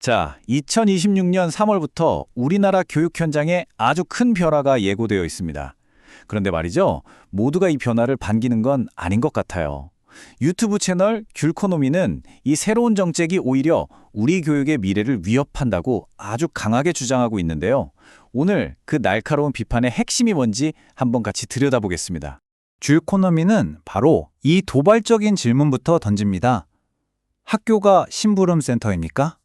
자, 2026년 3월부터 우리나라 교육 현장에 아주 큰 변화가 예고되어 있습니다. 그런데 말이죠, 모두가 이 변화를 반기는 건 아닌 것 같아요. 유튜브 채널 귤코노미는 이 새로운 정책이 오히려 우리 교육의 미래를 위협한다고 아주 강하게 주장하고 있는데요. 오늘 그 날카로운 비판의 핵심이 뭔지 한번 같이 들여다보겠습니다. 귤코노미는 바로 이 도발적인 질문부터 던집니다. 학교가 심부름 센터입니까?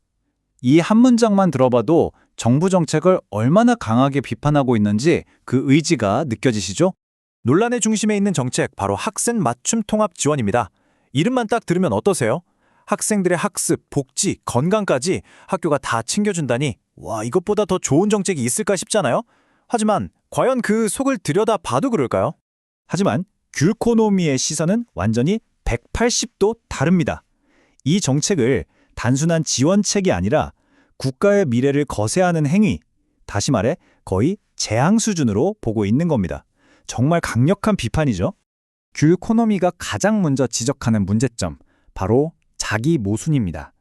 이 한 문장만 들어봐도 정부 정책을 얼마나 강하게 비판하고 있는지 그 의지가 느껴지시죠? 논란의 중심에 있는 정책 바로 학생 맞춤 통합 지원입니다. 이름만 딱 들으면 어떠세요? 학생들의 학습, 복지, 건강까지 학교가 다 챙겨준다니 와, 이것보다 더 좋은 정책이 있을까 싶잖아요? 하지만 과연 그 속을 들여다 봐도 그럴까요? 하지만 귤코노미의 시선은 완전히 180도 다릅니다. 이 정책을 단순한 지원책이 아니라 국가의 미래를 거세하는 행위, 다시 말해 거의 재앙 수준으로 보고 있는 겁니다. 정말 강력한 비판이죠. 귤코노미가 가장 먼저 지적하는 문제점, 바로 자기 모순입니다.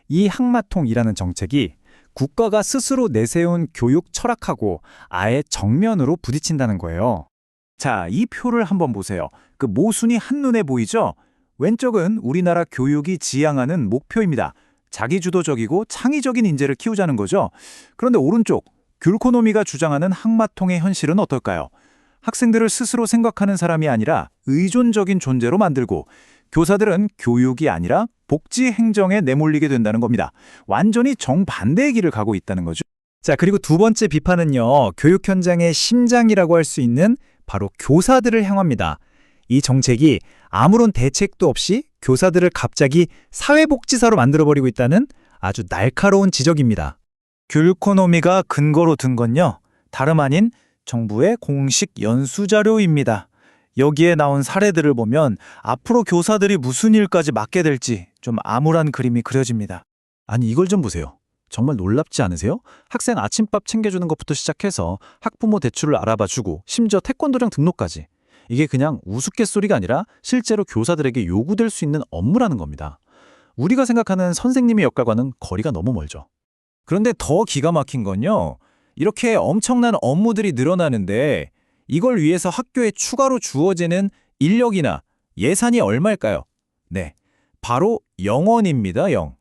이 학마통이라는 정책이 국가가 스스로 내세운 교육 철학하고 아예 정면으로 부딪힌다는 거예요. 자, 이 표를 한번 보세요. 그 모순이 한눈에 보이죠? 왼쪽은 우리나라 교육이 지향하는 목표입니다. 자기주도적이고 창의적인 인재를 키우자는 거죠. 그런데 오른쪽, 귤코노미가 주장하는 학마통의 현실은 어떨까요? 학생들을 스스로 생각하는 사람이 아니라 의존적인 존재로 만들고 교사들은 교육이 아니라 복지 행정에 내몰리게 된다는 겁니다. 완전히 정반대의 길을 가고 있다는 거죠. 자, 그리고 두 번째 비판은요, 교육 현장의 심장이라고 할 수 있는 바로 교사들을 향합니다. 이 정책이 아무런 대책도 없이 교사들을 갑자기 사회복지사로 만들어버리고 있다는 아주 날카로운 지적입니다. 귤코노미가 근거로 든 건요, 다름 아닌 정부의 공식 연수자료입니다. 여기에 나온 사례들을 보면 앞으로 교사들이 무슨 일까지 맡게 될지 좀 암울한 그림이 그려집니다. 아니, 이걸 좀 보세요. 정말 놀랍지 않으세요? 학생 아침밥 챙겨주는 것부터 시작해서 학부모 대출을 알아봐주고 심지어 태권도장 등록까지. 이게 그냥 우스갯소리가 아니라 실제로 교사들에게 요구될 수 있는 업무라는 겁니다. 우리가 생각하는 선생님의 역할과는 거리가 너무 멀죠. 그런데 더 기가 막힌 건요, 이렇게 엄청난 업무들이 늘어나는데 이걸 위해서 학교에 추가로 주어지는 인력이나 예산이 얼마일까요? 네, 바로 0원입니다. 0.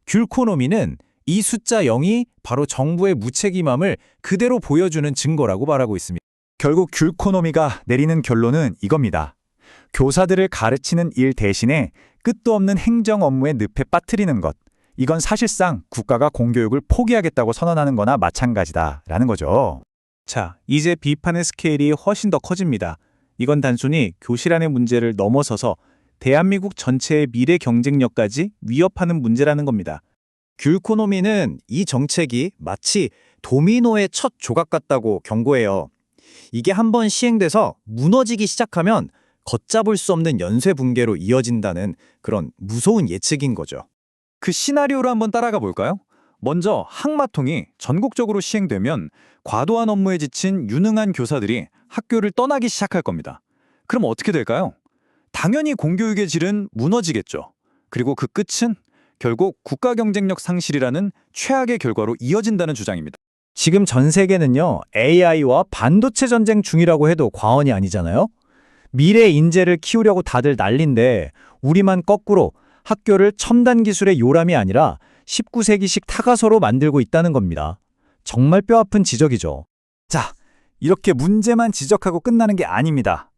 귤코노미는 이 숫자 0이 바로 정부의 무책임함을 그대로 보여주는 증거라고 말하고 있습니다. 결국 귤코노미가 내리는 결론은 이겁니다. 교사들을 가르치는 일 대신에 끝도 없는 행정 업무에 늪에 빠뜨리는 것. 이건 사실상 국가가 공교육을 포기하겠다고 선언하는 거나 마찬가지다라는 거죠. 자, 이제 비판의 스케일이 훨씬 더 커집니다. 이건 단순히 교실 안의 문제를 넘어서서 대한민국 전체의 미래 경쟁력까지 위협하는 문제라는 겁니다. 귤코노미는 이 정책이 마치 도미노의 첫 조각 같다고 경고해요. 이게 한번 시행돼서 무너지기 시작하면 걷잡을 수 없는 연쇄 붕괴로 이어진다는 그런 무서운 예측인 거죠. 그 시나리오를 한번 따라가 볼까요? 먼저 학마통이 전국적으로 시행되면 과도한 업무에 지친 유능한 교사들이 학교를 떠나기 시작할 겁니다. 그럼 어떻게 될까요? 당연히 공교육의 질은 무너지겠죠. 그리고 그 끝은 결국 국가 경쟁력 상실이라는 최악의 결과로 이어진다는 주장입니다. 지금 전 세계는요, AI와 반도체 전쟁 중이라고 해도 과언이 아니잖아요? 미래 인재를 키우려고 다들 난린데 우리만 거꾸로 학교를 첨단 기술의 요람이 아니라 19세기식 타가서로 만들고 있다는 겁니다. 정말 뼈아픈 지적이죠. 자, 이렇게 문제만 지적하고 끝나는 게 아닙니다.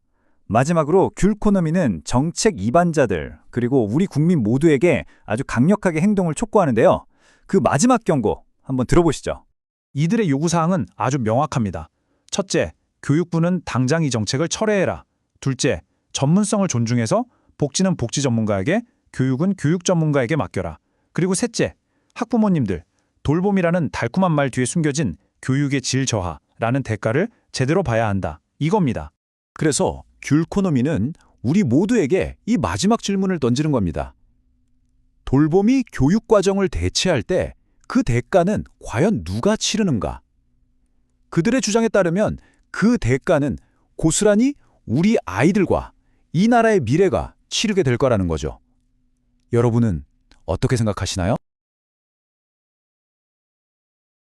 마지막으로 귤코노미는 정책 이반자들 그리고 우리 국민 모두에게 아주 강력하게 행동을 촉구하는데요. 그 마지막 경고 한번 들어보시죠. 이들의 요구사항은 아주 명확합니다. 첫째, 교육부는 당장 이 정책을 철회해라. 둘째, 전문성을 존중해서 복지는 복지 전문가에게, 교육은 교육 전문가에게 맡겨라. 그리고 셋째, 학부모님들, 돌봄이라는 달콤한 말 뒤에 숨겨진 교육의 질 저하라는 대가를 제대로 봐야 한다. 이겁니다. 그래서 귤코노미는 우리 모두에게 이 마지막 질문을 던지는 겁니다. 돌봄이 교육 과정을 대체할 때 그 대가는 과연 누가 치르는가? 그들의 주장에 따르면 그 대가는 고스란히 우리 아이들과 이 나라의 미래가 치르게 될 거라는 거죠. 여러분은 어떻게 생각하시나요?